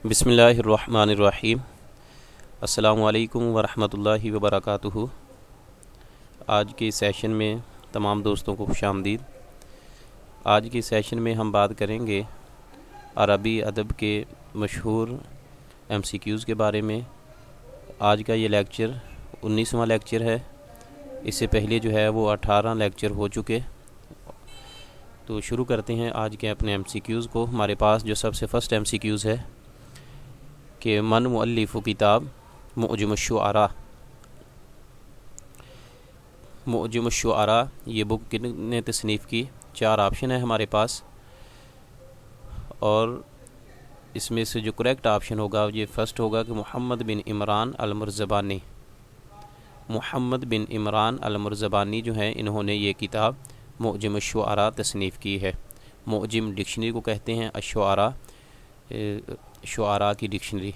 بسم اللہ الرحمن الرحیم۔ السلام علیکم ورحمۃ اللہ وبرکاتہ۔ آج کے سیشن میں تمام دوستوں کو خوش آمدید۔ آج کے سیشن میں ہم بات کریں گے عربی ادب کے مشہور MCQs کے بارے میں۔ آج کا یہ لیکچر 19واں لیکچر ہے۔ اس سے پہلے جو ہے وہ 18 لیکچر ہو چکے۔ تو شروع کرتے ہیں آج کے اپنے MCQs کو۔ ہمارے پاس جو سب سے فرسٹ MCQs ہے کہ من مؤلف کتاب معجم الشعراء۔ معجم الشعراء یہ بک کن نے تصنیف کی؟ 4 آپشن ہے ہمارے پاس، اور اس میں سے جو کریکٹ آپشن ہوگا یہ فرسٹ ہوگا کہ محمد بن عمران المرزبانی۔ محمد بن عمران المرزبانی جو ہیں انہوں نے یہ کتاب معجم الشعراء تصنیف کی ہے۔ معجم ڈکشنری کو کہتے ہیں، الشعراء شعراء کی ڈکشنری۔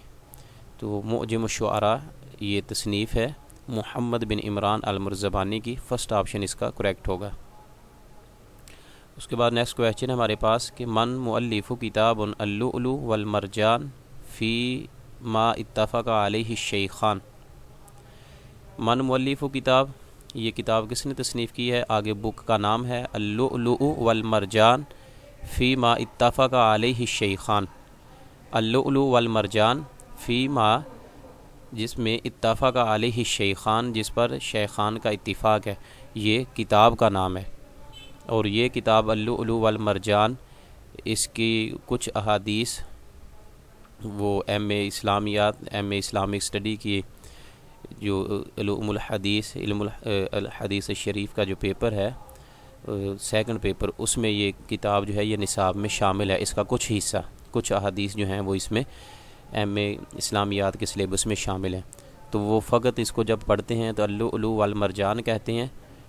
تو معجم الشعراء یہ تصنیف ہے محمد بن عمران المرزبانی کی۔ فرسٹ آپشن اس کا کریکٹ ہوگا۔ اس کے بعد نیکسٹ کویسچن ہے ہمارے پاس کہ من مؤلف کتاب اللؤلؤ والمرجان فی ما اتفق علیہ الشیخان۔ من مؤلف کتاب، یہ کتاب کس نے تصنیف کی ہے؟ آگے بک کا نام ہے اللؤلؤ والمرجان فی ما اتفق علیہ الشیخان۔ اللؤلؤ والمرجان فی ما، جس میں اتفق علیہ الشیخان، جس پر شیخان کا اتفاق ہے، یہ کتاب کا نام ہے۔ اور یہ کتاب اللؤلؤ والمرجان، اس کی کچھ احادیث وہ MA اسلامیات، MA اسلامک اسٹڈی کی جو علوم الحدیث، علم الحدیث الشریف کا جو پیپر ہے، سیکنڈ پیپر، اس میں یہ کتاب جو ہے یہ نصاب میں شامل ہے۔ اس کا کچھ حصہ، کچھ احادیث جو ہیں وہ اس میں MA اسلامیات کے سلیبس میں شامل ہیں۔ تو وہ فقط اس کو جب پڑھتے ہیں تو اللؤلؤ والمرجان کہتے ہیں۔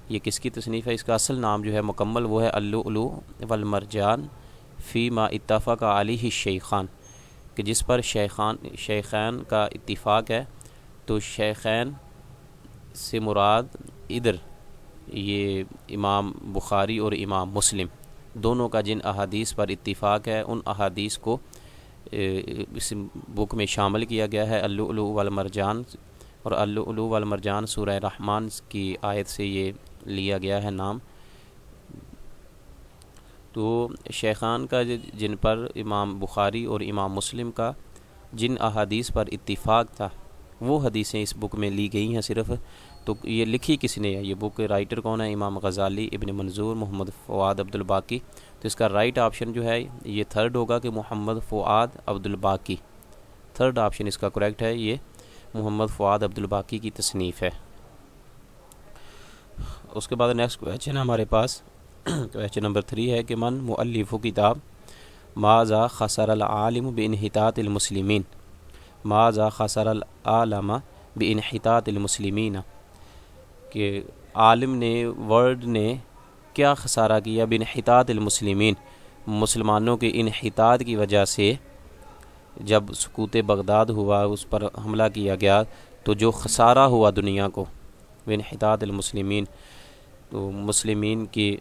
یہ کس کی تصنیف ہے؟ اس کا اصل نام جو ہے مکمل وہ ہے اللؤلؤ والمرجان فی ما اتفق علیہ الشیخان، کہ جس پر شیخین کا اتفاق ہے۔ تو شیخین سے مراد ادھر یہ امام بخاری اور امام مسلم دونوں کا جن احادیث پر اتفاق ہے، ان احادیث کو اس بک میں شامل کیا گیا ہے اللؤلؤ والمرجان۔ اور اللؤلؤ والمرجان سورہ رحمان کی آیت سے یہ لیا گیا ہے نام۔ تو شیخان کا جن پر امام بخاری اور امام مسلم کا جن احادیث پر اتفاق تھا، وہ حدیثیں اس بک میں لی گئی ہیں صرف۔ تو یہ لکھی کس نے ہے؟ یہ بک رائٹر کون ہے؟ امام غزالی، ابن منظور، محمد فؤاد عبد الباقی۔ تو اس کا رائٹ آپشن جو ہے یہ تھرڈ ہوگا کہ محمد فؤاد عبد الباقی۔ تھرڈ آپشن اس کا کریکٹ ہے، یہ محمد فؤاد عبد الباقی کی تصنیف ہے۔ اس کے بعد نیکسٹ کویسچن ہمارے پاس کویسچن نمبر 3 ہے کہ من مؤلف کتاب ماذا خسر العالم بانحطاط المسلمین۔ ماذا خسر العالم بانحطاط المسلمین، کہ عالم نے، ورلڈ نے کیا خسارہ کیا بانحطاط المسلمین، مسلمانوں کے انحطاط کی وجہ سے۔ جب سقوط بغداد ہوا، اس پر حملہ کیا گیا، تو جو خسارہ ہوا دنیا کو بانحطاط المسلمین، تو مسلمین کی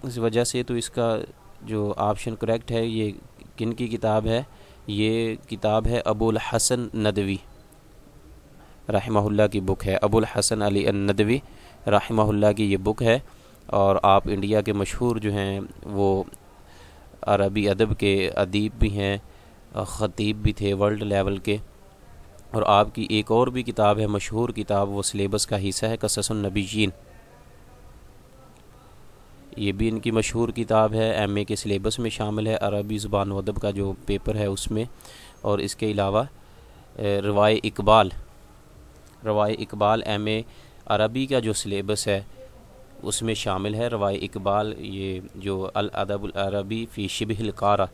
اس وجہ سے۔ تو اس کا جو آپشن کریکٹ ہے، یہ کن کی کتاب ہے؟ یہ کتاب ہے ابو الحسن ندوی رحمہ اللہ کی بک ہے۔ ابو الحسن علی الندوی رحمہ اللہ کی یہ بک ہے۔ اور آپ انڈیا کے مشہور جو ہیں وہ عربی ادب کے ادیب بھی ہیں، خطیب بھی تھے ورلڈ لیول کے۔ اور آپ کی ایک اور بھی کتاب ہے مشہور کتاب، وہ سلیبس کا حصہ ہے، قصص النبیین۔ یہ بھی ان کی مشہور کتاب ہے، MA کے سلیبس میں شامل ہے، عربی زبان و ادب کا جو پیپر ہے اس میں۔ اور اس کے علاوہ روائے اقبال، روائے اقبال MA عربی کا جو سلیبس ہے اس میں شامل ہے۔ روائے اقبال یہ جو الادب العربی فی شبہ القارہ،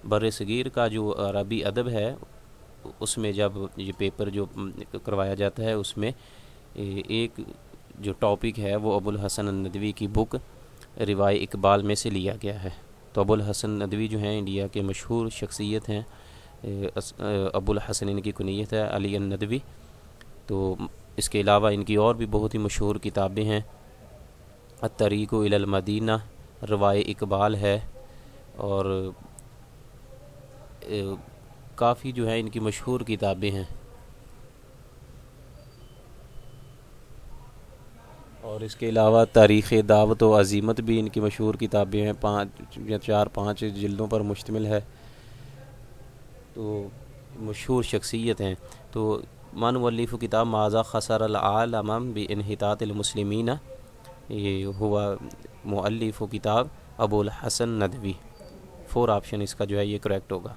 بر صغیر کا جو عربی ادب ہے، اس میں جب یہ پیپر جو کروایا جاتا ہے اس میں ایک جو ٹاپک ہے وہ ابو الحسن الندوی کی بک روائے اقبال میں سے لیا گیا ہے۔ تو ابو الحسن ندوی جو ہیں انڈیا کے مشہور شخصیت ہیں، ابو الحسن ان کی کنیت ہے، علی الندوی۔ تو اس کے علاوہ ان کی اور بھی بہت ہی مشہور کتابیں ہیں، الطریق الی المدینہ، روائے اقبال ہے، اور کافی جو ہیں ان کی مشہور کتابیں ہیں، اور اس کے علاوہ تاریخ دعوت و عزیمت بھی ان کی مشہور کتابیں ہیں، 5 یا 4-5 جلدوں پر مشتمل ہے، تو مشہور شخصیت ہیں۔ تو من مؤلف کتاب ماذا خسر العالم بانحطاط المسلمین، یہ ہوا مؤلف کتاب ابو الحسن ندوی۔ 4 آپشن اس کا جو ہے یہ کریکٹ ہوگا۔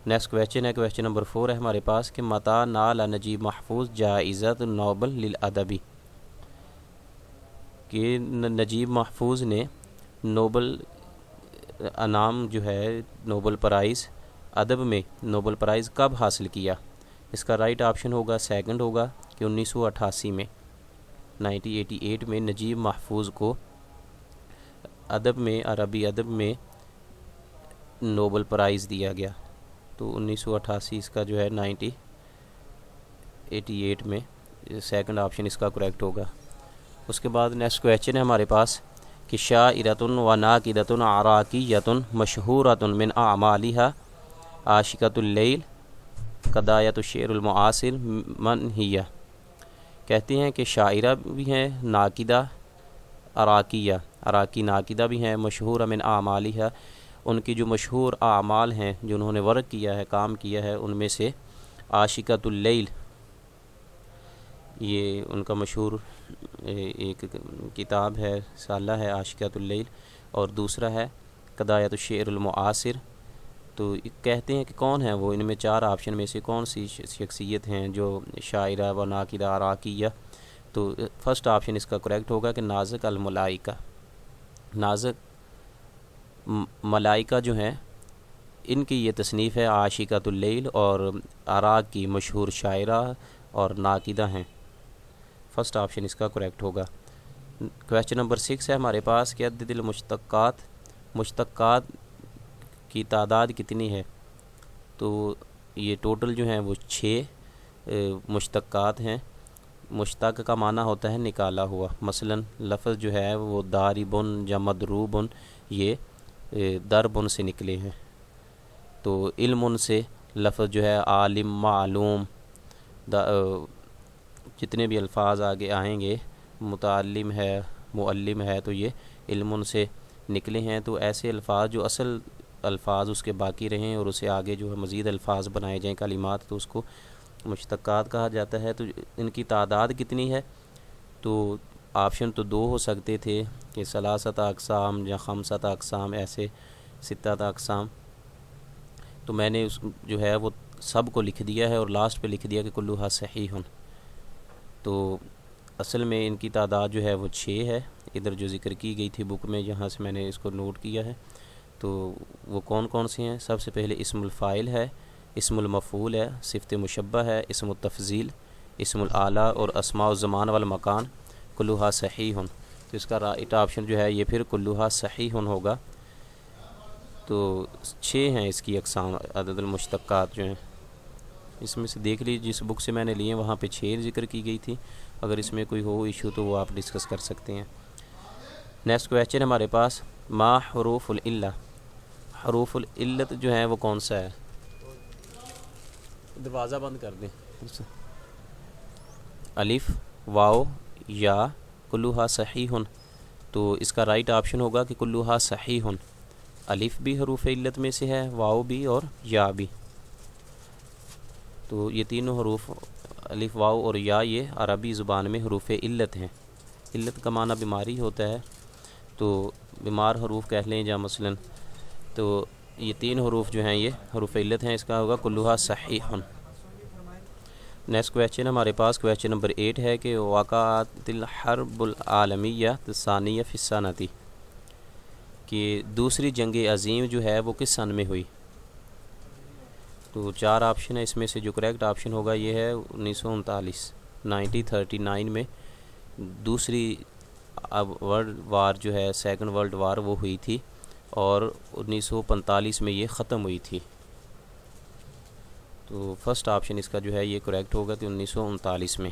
نیکسٹ کویسچن ہے، کویسچن نمبر 4 ہے ہمارے پاس کہ متى نال نجیب محفوظ جائزۃ نوبل للادب، کہ نجیب محفوظ نے نوبل انعام جو ہے نوبل پرائز ادب میں نوبل پرائز کب حاصل کیا؟ اس کا رائٹ آپشن ہوگا سیکنڈ ہوگا کہ 1988 میں، 1988 میں نجیب محفوظ کو ادب میں، عربی ادب میں نوبل پرائز دیا گیا، تو 1988 اس کا جو ہے 1988 میں سیکنڈ آپشن اس کا کریکٹ ہوگا۔ اس کے بعد نیکسٹ کویسچن ہے ہمارے پاس کہ شاعرۃ و ناقدۃ عراقیۃ مشہورۃ من اعمالها عاشقۃ اللیل قضایۃ الشعر المعاصر من ہی، کہتے ہیں کہ شاعرہ بھی ہیں، ناقدہ عراقی ناقدہ بھی ہیں، مشہور من اعمالها، ان کی جو مشہور اعمال ہیں جو انہوں نے ورک کیا ہے، کام کیا ہے، ان میں سے عاشقۃ اللیل یہ ان کا مشہور ایک کتاب ہے، رسالہ ہے عاشقۃ اللیل، اور دوسرا ہے قضایۃ الشعر المعاصر۔ تو کہتے ہیں کہ کون ہیں وہ، ان میں 4 آپشن میں سے کون سی شخصیت ہیں جو شاعرہ و ناقدہ عراقیہ؟ تو فرسٹ آپشن اس کا کریکٹ ہوگا کہ نازک الملائکہ، نازک ملائکہ جو ہیں ان کی یہ تصنیف ہے عاشقۃ اللیل، اور عراق کی مشہور شاعرہ اور ناقدہ ہیں۔ فرسٹ آپشن اس کا کریکٹ ہوگا۔ کویسچن نمبر 6 ہے ہمارے پاس کہ عدد المشتقات، مشتقات کی تعداد کتنی ہے؟ تو یہ ٹوٹل جو ہیں وہ 6 مشتقات ہیں۔ مشتق کا معنی ہوتا ہے نکالا ہوا، مثلا لفظ جو ہے وہ داربن یا مدروبن یہ دربن سے نکلے ہیں، تو علم سے لفظ جو ہے عالم، معلوم، جتنے بھی الفاظ آگے آئیں گے، متعلم ہے، معلم ہے، تو یہ علم سے نکلے ہیں۔ تو ایسے الفاظ جو اصل الفاظ اس کے باقی رہیں اور اسے آگے جو ہے مزید الفاظ بنائے جائیں کلمات، تو اس کو مشتقات کہا جاتا ہے۔ تو ان کی تعداد کتنی ہے؟ تو آپشن تو 2 ہو سکتے تھے کہ 3 اقسام یا 5 اقسام، ایسے 6 اقسام، تو میں نے اس جو ہے وہ سب کو لکھ دیا ہے اور لاسٹ پہ لکھ دیا کہ کلھا صحیح۔ تو اصل میں ان کی تعداد جو ہے وہ 6 ہے، ادھر جو ذکر کی گئی تھی بک میں، جہاں سے میں نے اس کو نوٹ کیا ہے۔ تو وہ کون کون سے ہیں؟ سب سے پہلے اسم الفاعل ہے، اسم المفعول ہے، صفت مشبہ ہے، اسم التفضیل، اسم الاعلیٰ، اور اسماء الزمان والمکان کلھا صحیح۔ تو اس کا رائٹ آپشن جو ہے یہ پھر کلھا صحیح ہوگا۔ تو 6 ہیں اس کی اقسام عدد المشتقات جو ہیں، اس میں سے دیکھ لیجیے جس بک سے میں نے لیے وہاں پہ 6 ذکر کی گئی تھی، اگر اس میں کوئی ہو ایشو تو وہ آپ ڈسکس کر سکتے ہیں۔ نیکسٹ کویسچن ہمارے پاس ما حروف العلہ، حروف العلت جو ہیں وہ کون سا ہے؟ دروازہ بند کر دیں۔ الف، واو، یا، کلھا صحیح۔ تو اس کا رائٹ آپشن ہوگا کہ کلھا صحیح، الف بھی حروف علت میں سے ہے، واو بھی اور یا بھی۔ تو یہ تینوں حروف الف، واو اور یا یہ عربی زبان میں حروف علت ہیں۔ علت کا معنی بیماری ہوتا ہے، تو بیمار حروف کہہ لیں، یا مثلا تو یہ 3 حروف جو ہیں یہ حروف علت ہیں، اس کا ہوگا کلھا صحیح۔ نیکسٹ کویسچن ہمارے پاس کویسچن نمبر 8 ہے کہ وقعت الحرب العالمیہ الثانیہ فی السنۃ، کہ دوسری جنگ عظیم جو ہے وہ کس سن میں ہوئی؟ تو 4 آپشن ہے، اس میں سے جو کریکٹ آپشن ہوگا یہ ہے 1939 میں دوسری ورلڈ وار جو ہے، سیکنڈ ورلڈ وار وہ ہوئی تھی، اور 1945 میں یہ ختم ہوئی تھی۔ تو فرسٹ آپشن اس کا جو ہے یہ کریکٹ ہوگا کہ 1939 میں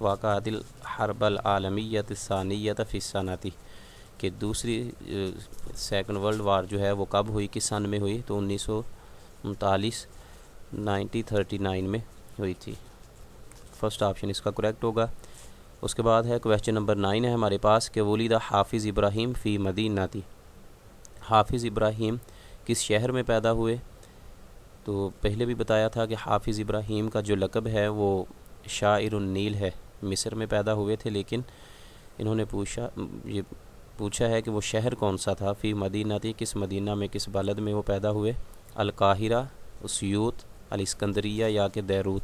وقعت الحرب العالمیہ الثانیہ فی السنۃ، کہ دوسری سیکنڈ ورلڈ وار جو ہے وہ کب ہوئی، کس سن میں ہوئی، تو 1939 میں ہوئی تھی۔ فرسٹ آپشن اس کا کریکٹ ہوگا۔ اس کے بعد ہے کویسچن نمبر 9 ہے ہمارے پاس کہ ولد حافظ ابراہیم فی مدینہ، حافظ ابراہیم کس شہر میں پیدا ہوئے؟ تو پہلے بھی بتایا تھا کہ حافظ ابراہیم کا جو لقب ہے وہ شاعر النیل ہے، مصر میں پیدا ہوئے تھے، لیکن انہوں نے پوچھا ہے کہ وہ شہر کون سا تھا۔ فی مدینہ تھی، کس مدینہ میں، کس بلد میں وہ پیدا ہوئے؟ القاہرہ، اسیوط، الاسکندریہ یا کہ بیروت؟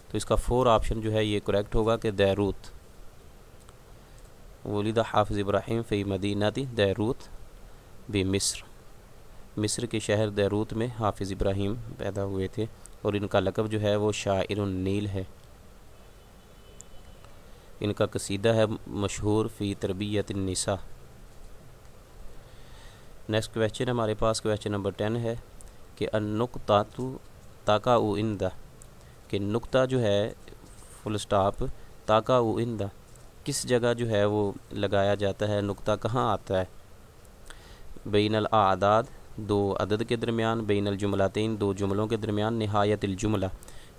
تو اس کا 4 آپشن جو ہے یہ کریکٹ ہوگا کہ بیروت۔ ولد حافظ ابراہیم فی مدینہ بیروت بمصر، مصر کے شہر بیروت میں حافظ ابراہیم پیدا ہوئے تھے، اور ان کا لقب جو ہے وہ شاعر النیل ہے۔ ان کا قصیدہ ہے مشہور فی تربیت النساء۔ نیکسٹ کویسچن ہمارے پاس کویسچن نمبر 10 ہے کہ النقطۃ تقع عند، کہ نقطہ جو ہے فل سٹاپ تقع عند کس جگہ جو ہے وہ لگایا جاتا ہے، نقطہ کہاں آتا ہے؟ بین الاعداد، 2 عدد کے درمیان، بین الجملتین، 2 جملوں کے درمیان، نہایت الجملہ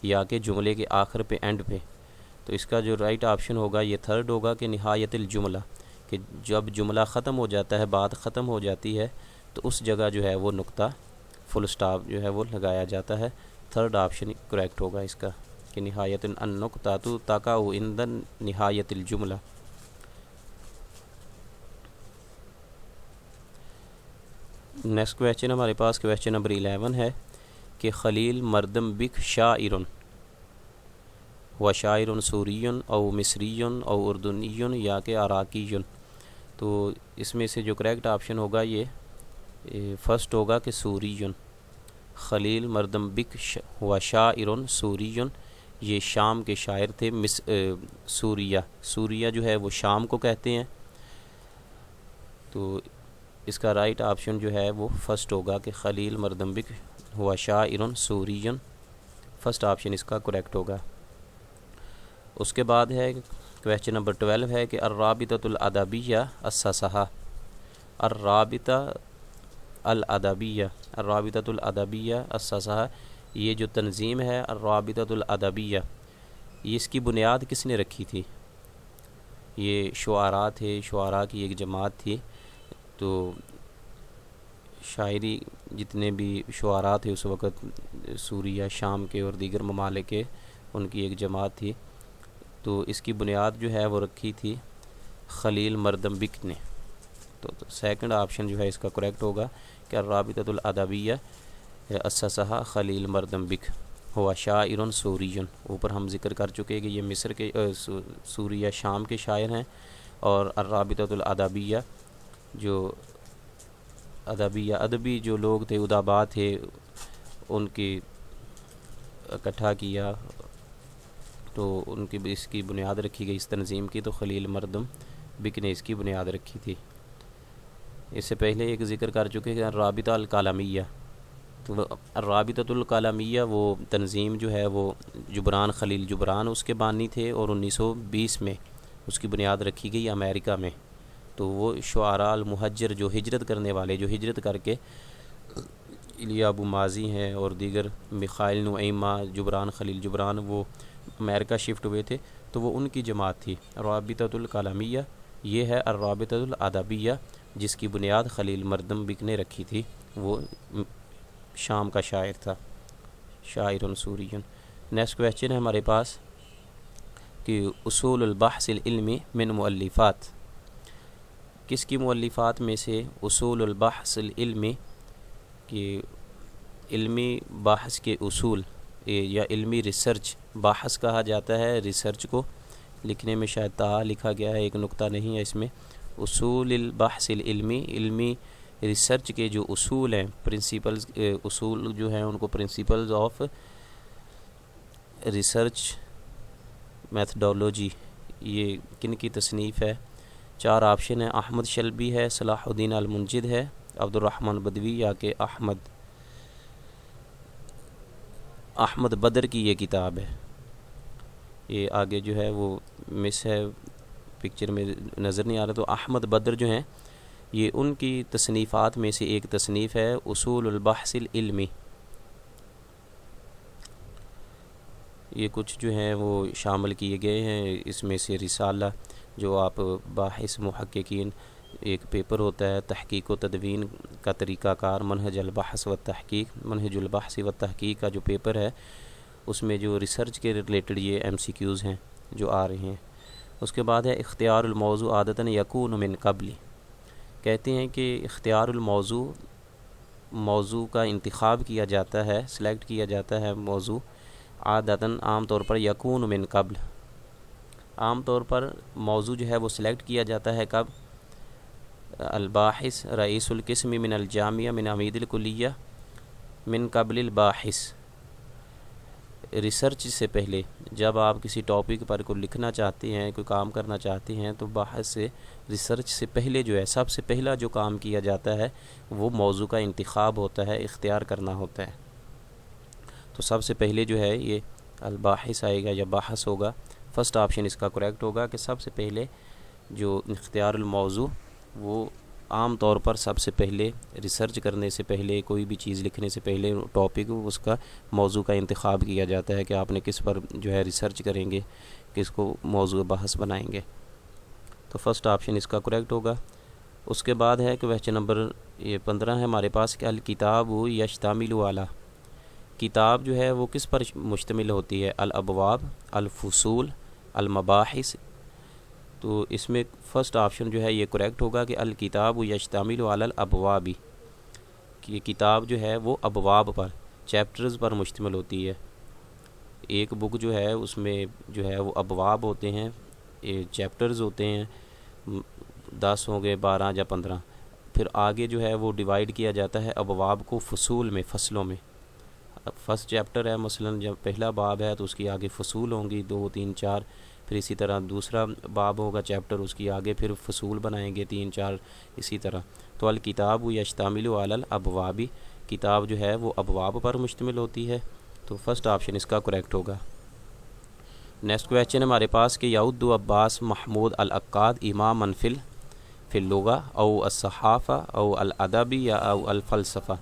یا کہ جملے کے آخر پہ، اینڈ پہ۔ تو اس کا جو رائٹ آپشن ہوگا یہ 3rd ہوگا کہ نہایت الجملہ، کہ جب جملہ ختم ہو جاتا ہے، بات ختم ہو جاتی ہے، تو اس جگہ جو ہے وہ نقطہ فل سٹاپ جو ہے وہ لگایا جاتا ہے۔ 3rd آپشن کریکٹ ہوگا اس کا کہ نہایت النقطۃ تقع عند نہایت الجملہ۔ نیکسٹ کویسچن ہمارے پاس کویسچن نمبر 11 ہے کہ خلیل مردم بک شاعر و شاعر سوری او مصری او اردنی یا کہ عراقی؟ تو اس میں سے جو کریکٹ آپشن ہوگا یہ فرسٹ ہوگا کہ سوری۔ خلیل مردم بک و شاعر سوری، یہ شام کے شاعر تھے۔ سوریہ جو ہے وہ شام کو کہتے ہیں، تو اس کا رائٹ آپشن جو ہے وہ فرسٹ ہوگا کہ خلیل مردم بک و شاعر سوری، فرسٹ آپشن اس کا کریکٹ ہوگا۔ اس کے بعد ہے کویسچن نمبر 12 ہے کہ الرابطۃ الادبیہ اسسہا، الرابطۃ الادبیہ اسسہا، یہ جو تنظیم ہے الرابطۃ الادبیہ، یہ اس کی بنیاد کس نے رکھی تھی؟ یہ شعراء تھے، شعراء کی ایک جماعت تھی، تو شاعری جتنے بھی شعراء تھے اس وقت سوریہ، شام کے اور دیگر ممالک کے، ان کی ایک جماعت تھی، تو اس کی بنیاد جو ہے وہ رکھی تھی خلیل مردم بک نے۔ تو سیکنڈ آپشن جو ہے اس کا کریکٹ ہوگا کہ الرابطۃ الادبیہ اسسہا خلیل مردم بک ہوا شاعر سوری۔ اوپر ہم ذکر کر چکے کہ یہ مصر کے سوریہ شام کے شاعر ہیں، اور الرابطۃ الادبیہ جو ادبی جو لوگ تھے، ادبا تھے، ان کی اکٹھا کیا، تو ان کی اس کی بنیاد رکھی گئی اس تنظیم کی، تو خلیل مردم بک نے اس کی بنیاد رکھی تھی۔ اس سے پہلے ایک ذکر کر چکے کہ الرابطہ الکالامیہ، تو الرابطۃ الکالامیہ وہ تنظیم جو ہے وہ خلیل جبران اس کے بانی تھے، اور 1920 میں اس کی بنیاد رکھی گئی امریکہ میں۔ تو وہ شعراء المہجر جو ہجرت کرنے والے، جو ہجرت کر کے ایلیا ابو ماضی ہیں اور دیگر میخائیل نعیمہ جبران، خلیل جبران، وہ امریکہ شفٹ ہوئے تھے، تو وہ ان کی جماعت تھی الرابطۃ الکالامیہ۔ یہ ہے الرابطۃ الادبیہ جس کی بنیاد خلیل مردم بک نے رکھی تھی، وہ شام کا شاعر تھا، شاعر سوری۔ نیکسٹ کویسچن ہے ہمارے پاس کہ اصول البحث العلمی من مؤلفات، کس کی مؤلفات میں سے اصول البحث العلمی، کہ علمی بحث کے اصول یا علمی ریسرچ، بحث کہا جاتا ہے ریسرچ کو، لکھنے میں شاید تا لکھا گیا ہے، ایک نقطہ نہیں ہے اس میں۔ اصول البحث العلمی، علمی ریسرچ کے جو اصول ہیں، پرنسپلز، اصول جو ہیں ان کو پرنسپلز آف ریسرچ میتھڈولوجی، یہ کن کی تصنیف ہے؟ 4 آپشن ہیں، احمد شلبی ہے، صلاح الدین المنجد ہے، عبد الرحمن بدوی یا کہ احمد بدر کی یہ کتاب ہے۔ یہ آگے جو ہے وہ مس ہے، پکچر میں نظر نہیں آ رہا، تو احمد بدر جو ہیں یہ ان کی تصنیفات میں سے ایک تصنیف ہے اصول البحث العلمی۔ یہ کچھ جو ہیں وہ شامل کیے گئے ہیں، اس میں سے رسالہ جو آپ باحث محققین، ایک پیپر ہوتا ہے تحقیق و تدوین کا طریقہ کار، منہج البحث و تحقیق، منہج البحث و تحقیق کا جو پیپر ہے اس میں جو ریسرچ کے ریلیٹڈ یہ ایم سی کیوز ہیں جو آ رہے ہیں۔ اس کے بعد ہے اختیار الموضوع عادتاً یکون من قبل، کہتے ہیں کہ اختیار الموضوع، موضوع کا انتخاب کیا جاتا ہے، سلیکٹ کیا جاتا ہے موضوع، عادتاً عام طور پر یکون من قبل، عام طور پر موضوع جو ہے وہ سلیکٹ کیا جاتا ہے کب؟ الباحث رئیس القسم من الجامعہ من عمید الکلیہ من قبل الباحث، ریسرچ سے پہلے، جب آپ کسی ٹاپک پر کوئی لکھنا چاہتے ہیں، کوئی کام کرنا چاہتے ہیں، تو باحث سے ریسرچ سے پہلے جو ہے سب سے پہلا جو کام کیا جاتا ہے وہ موضوع کا انتخاب ہوتا ہے، اختیار کرنا ہوتا ہے۔ تو سب سے پہلے جو ہے یہ الباحث آئے گا یا باحث ہوگا، فرسٹ آپشن اس کا کریکٹ ہوگا کہ سب سے پہلے جو اختیار الموضوع وہ عام طور پر سب سے پہلے ریسرچ کرنے سے پہلے، کوئی بھی چیز لکھنے سے پہلے ٹاپک اس کا موضوع کا انتخاب کیا جاتا ہے کہ آپ نے کس پر جو ہے ریسرچ کریں گے، کس کو موضوع بحث بنائیں گے۔ تو فرسٹ آپشن اس کا کریکٹ ہوگا۔ اس کے بعد ہے کویسچن نمبر 15 ہے ہمارے پاس کہ الکتاب یشتمل علی، کتاب جو ہے وہ کس پر مشتمل ہوتی ہے؟ الابواب، الفصول، المباحث۔ تو اس میں فرسٹ آپشن جو ہے یہ کریکٹ ہوگا کہ الکتاب یشتمل علی الابواب، کہ کتاب جو ہے وہ ابواب پر، چیپٹرز پر مشتمل ہوتی ہے۔ ایک بک جو ہے اس میں جو ہے وہ ابواب ہوتے ہیں، چیپٹرز ہوتے ہیں، 10 ہوں گے، 12 یا 15، پھر آگے جو ہے وہ ڈیوائیڈ کیا جاتا ہے ابواب کو فصول میں، فصلوں میں۔ فرسٹ چیپٹر ہے مثلاً، جب پہلا باب ہے تو اس کی آگے فصول ہوں گی 2 3 4، پھر اسی طرح دوسرا باب ہوگا چیپٹر، اس کی آگے پھر فصول بنائیں گے 3 4، اسی طرح۔ تو الکتاب یشتمل علی الابواب، کتاب جو ہے وہ ابواب پر مشتمل ہوتی ہے، تو فرسٹ آپشن اس کا کریکٹ ہوگا۔ نیکسٹ کویسچن ہمارے پاس کہ یعد عباس محمود العقاد اماما فی اللغہ او الصحافہ او الادب یا او الفلسفہ،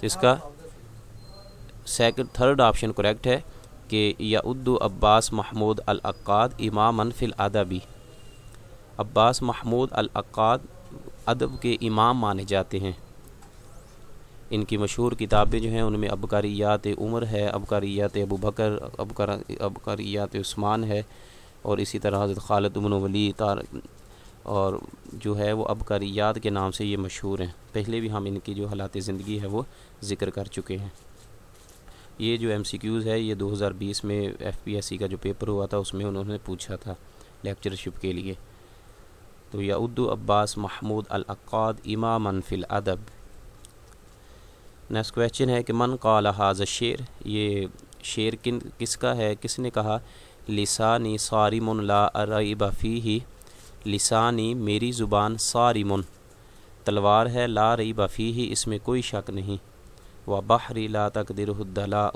تو اس کا تھرڈ آپشن کریکٹ ہے کہ یعد عباس محمود العقاد اماما فی الادب، عباس محمود العقاد ادب کے امام مانے جاتے ہیں۔ ان کی مشہور کتابیں جو ہیں ان میں عبقریات عمر ہے، عبقریات ابو بکر، عبقریات عثمان ہے، اور اسی طرح حضرت خالد بن ولید، اور جو ہے وہ عبقریات کے نام سے یہ مشہور ہیں۔ پہلے بھی ہم ان کی جو حالات زندگی ہے وہ ذکر کر چکے ہیں۔ یہ جو ایم سی کیوز ہے یہ 2020 میں ایف پی ایس سی کا جو پیپر ہوا تھا اس میں انہوں نے پوچھا تھا لیکچرشپ کے لیے۔ تو یعد عباس محمود العقاد اماما فی الادب۔ نیکسٹ کویسچن ہے کہ من قال ھذا الشعر، یہ شعر کس کا ہے، کس نے کہا؟ لسانی صارم لا ریب فیہ، لسانی میری زبان، صارم تلوار ہے، لا ریب فیہ اس میں کوئی شک نہیں، و بحری لا تقدرہ الدلاء،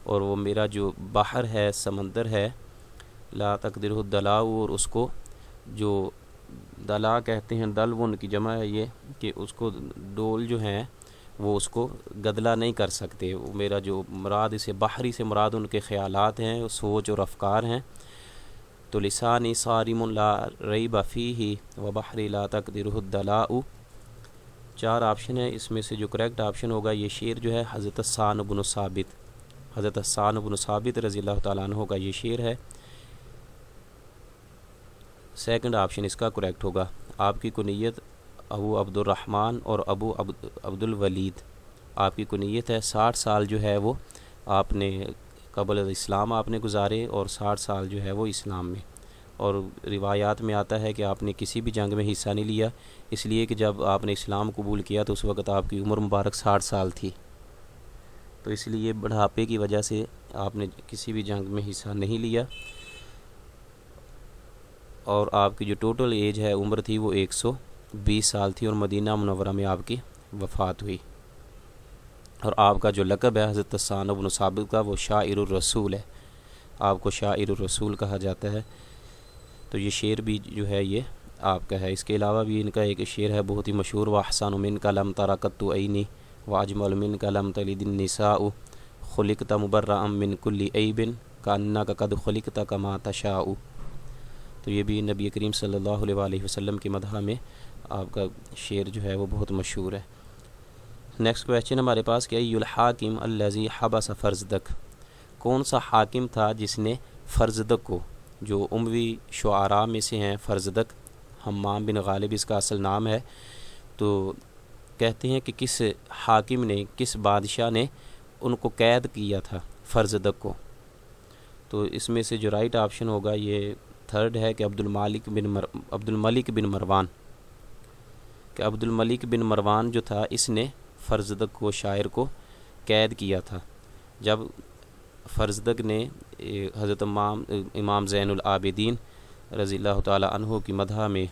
اور وہ میرا جو بحر ہے، سمندر ہے، لا تقدرہ الدلاء، اور اس کو جو دلا کہتے ہیں، دلون کی جمع ہے یہ، کہ اس کو ڈول جو ہیں وہ اس کو گدلا نہیں کر سکتے۔ وہ میرا جو مراد اسے بحری سے مراد ان کے خیالات ہیں، سوچ اور افکار ہیں۔ تو لسانی صارم لا ریب فیہ و بحری لا تقدرہ الدلاء، 4 آپشن ہے، اس میں سے جو کریکٹ آپشن ہوگا، یہ شعر جو ہے حضرت حسان بن ثابت، حضرت حسان بن ثابت رضی اللہ تعالیٰ عنہ کا یہ شعر ہے، سیکنڈ آپشن اس کا کریکٹ ہوگا۔ آپ کی کنیت ابو عبد الرحمن اور ابو عبد الولید، آپ کی کنیت ہے، 60 سال جو ہے وہ آپ نے قبل اسلام آپ نے گزارے، اور 60 سال جو ہے وہ اسلام میں، اور روایات میں آتا ہے کہ آپ نے کسی بھی جنگ میں حصہ نہیں لیا، اس لیے کہ جب آپ نے اسلام قبول کیا تو اس وقت آپ کی عمر مبارک 60 سال تھی، تو اس لیے بڑھاپے کی وجہ سے آپ نے کسی بھی جنگ میں حصہ نہیں لیا، اور آپ کی جو ٹوٹل ایج ہے، عمر تھی، وہ 120 سال تھی، اور مدینہ منورہ میں آپ کی وفات ہوئی۔ اور آپ کا جو لقب ہے حضرت حسان بن ثابت کا، وہ شاعر الرسول ہے، آپ کو شاعر الرسول کہا جاتا ہے۔ تو یہ شعر بھی جو ہے یہ آپ کا ہے۔ اس کے علاوہ بھی ان کا ایک شعر ہے بہت ہی مشہور، وَأَحْسَنُ مِنْكَ لَمْ تَرَ قَطُّ عَيْنِي وَأَجْمَلُ مِنْكَ لَمْ تَلِدِ النِّسَاءُ خُلِقْتَ مُبَرَّأً مِنْ كُلِّ عَيْبٍ كَأَنَّكَ قَدْ خُلِقْتَ كَمَا تَشَاءُ۔ تو یہ بھی نبی کریم صلی اللہ علیہ وآلہ وسلم کی مدح میں آپ کا شعر جو ہے وہ بہت مشہور ہے۔ نیکسٹ کویسچن ہمارے پاس کہ ای الحاکم الذی حبس فرزدک، کون سا حاکم تھا جس نے فرزدک کو، جو اموی شعراء میں سے ہیں فرزدک، حمام بن غالب اس کا اصل نام ہے، تو کہتے ہیں کہ کس حاکم نے، کس بادشاہ نے ان کو قید کیا تھا فرزدک کو۔ تو اس میں سے جو رائٹ آپشن ہوگا یہ تھرڈ ہے کہ عبد الملک بن مروان، کہ عبد الملک بن مروان جو تھا اس نے فرزدق کو، شاعر کو قید کیا تھا۔ جب فرزدق نے حضرت امام زین العابدین رضی اللہ تعالی عنہ کی مدح میں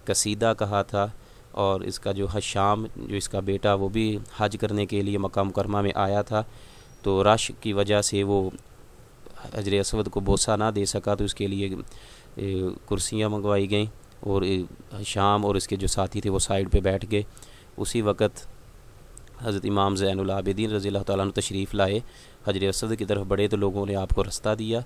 قصیدہ کہا تھا، اور اس کا جو حشام جو اس کا بیٹا وہ بھی حج کرنے کے لیے مکہ مکرمہ میں آیا تھا، تو رش کی وجہ سے وہ حجر اسود کو بوسہ نہ دے سکا، تو اس کے لیے کرسیاں منگوائی گئیں، اور حشام اور اس کے جو ساتھی تھے وہ سائیڈ پہ بیٹھ گئے۔ اسی وقت حضرت امام زین العابدین رضی اللہ تعالیٰ عنہ تشریف لائے، حجر اسود کی طرف بڑھے تو لوگوں نے آپ کو رستہ دیا،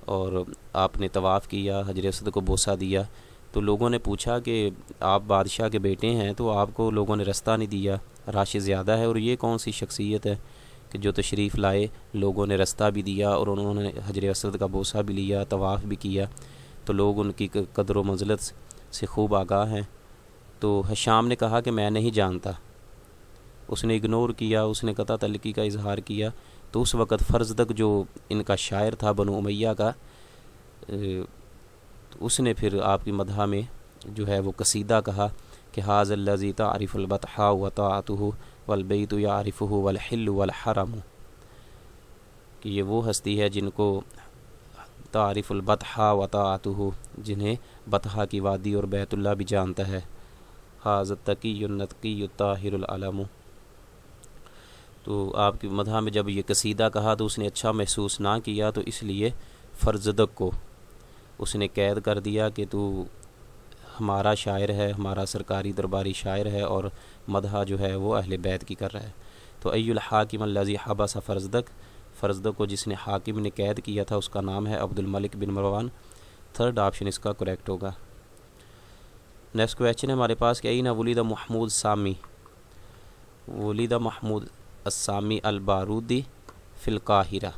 اور آپ نے طواف کیا، حجر اسود کو بوسہ دیا۔ تو لوگوں نے پوچھا کہ آپ بادشاہ کے بیٹے ہیں تو آپ کو لوگوں نے رستہ نہیں دیا، رش زیادہ ہے، اور یہ کون سی شخصیت ہے کہ جو تشریف لائے، لوگوں نے رستہ بھی دیا اور انہوں نے حجر اسود کا بوسہ بھی لیا، طواف بھی کیا، تو لوگ ان کی قدر و منزلت سے خوب آگاہ ہیں۔ تو حشام نے کہا کہ میں نہیں جانتا، اس نے اگنور کیا، اس نے قطع تعلقی کا اظہار کیا۔ تو اس وقت فرزدق جو ان کا شاعر تھا بنو امیہ کا، اس نے پھر آپ کی مدح میں جو ہے وہ قصیدہ کہا کہ ھذا الذی تعرف البطحاء وطاعتہ والبیت یعرفہ والحل والحرم، کہ یہ وہ ہستی ہے جن کو تعرف البطحاء وطاعتہ، جنہیں بطحا کی وادی اور بیت اللہ بھی جانتا ہے، ھذا التقی النتقی الطاہر العلم۔ تو آپ کی مدح میں جب یہ قصیدہ کہا تو اس نے اچھا محسوس نہ کیا، تو اس لیے فرزدق کو اس نے قید کر دیا کہ تو ہمارا شاعر ہے، ہمارا سرکاری درباری شاعر ہے، اور مدح جو ہے وہ اہل بیت کی کر رہا ہے۔ تو ای الحاکم الذی حبس فرزدق، فرزدق کو جس نے حاکم نے قید کیا تھا اس کا نام ہے عبد الملک بن مروان۔ تھرڈ آپشن اس کا کریکٹ ہوگا۔ نیکسٹ کویسچن ہے ہمارے پاس کہ این ولید محمود سامی، ولید محمود السامی البارودی فی القاہرہ۔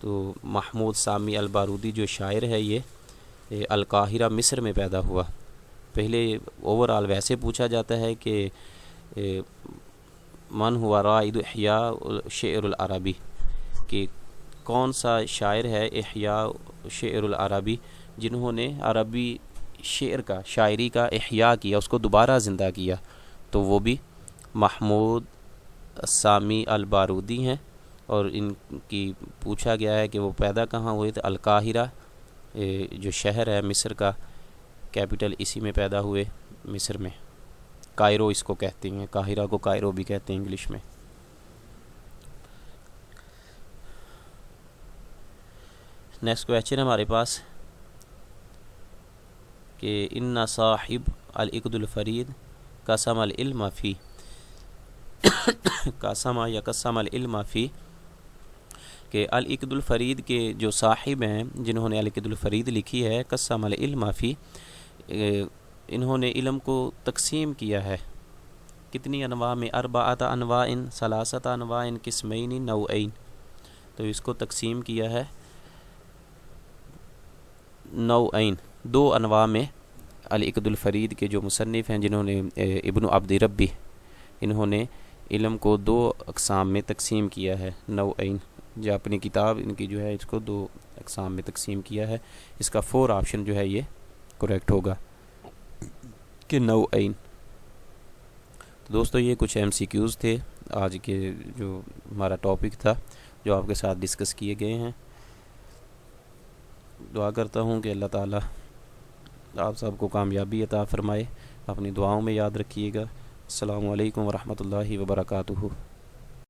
تو محمود سامی البارودی جو شاعر ہے یہ القاہرہ مصر میں پیدا ہوا۔ پہلے اوورآل ویسے پوچھا جاتا ہے کہ من ہوا رائد احیاء شعر العربی، کہ کون سا شاعر ہے احیاء شعر العربی جنہوں نے عربی شعر کا، شاعری کا احیاء کیا، اس کو دوبارہ زندہ کیا، تو وہ بھی محمود سامی البارودی ہیں۔ اور ان کی پوچھا گیا ہے کہ وہ پیدا کہاں ہوئے، تو القاہرہ جو شہر ہے مصر کا کیپٹل، اسی میں پیدا ہوئے، مصر میں، کائرو اس کو کہتے ہیں، قاہرہ کو کائرو بھی کہتے ہیں انگلش میں۔ نیکسٹ کویسچن ہمارے پاس کہ ان صاحب العقد الفرید قسم العلم فی، قسم یا قسم العلم فی، کہ العقد الفرید کے جو صاحب ہیں جنہوں نے العقد الفرید لکھی ہے، قسم العلم فی، انہوں نے علم کو تقسیم کیا ہے کتنی انواع میں، اربعۃ انواع ثلاثۃ انواع قسمین نوعین، تو اس کو تقسیم کیا ہے نوعین، دو انواع میں۔ العقد الفرید کے جو مصنف ہیں جنہوں نے ابن عبد ربی، انہوں نے علم کو دو اقسام میں تقسیم کیا ہے، نوعین، جو اپنی کتاب ان کی جو ہے اس کو دو اقسام میں تقسیم کیا ہے۔ اس کا 4 آپشن جو ہے یہ کریکٹ ہوگا کہ نوعین۔ تو دوستو یہ کچھ MCQs تھے آج کے جو ہمارا ٹاپک تھا، جو آپ کے ساتھ ڈسکس کیے گئے ہیں۔ دعا کرتا ہوں کہ اللہ تعالیٰ آپ سب کو کامیابی عطا فرمائے، اپنی دعاؤں میں یاد رکھیے گا۔ السلام علیکم ورحمۃ اللہ وبرکاتہ۔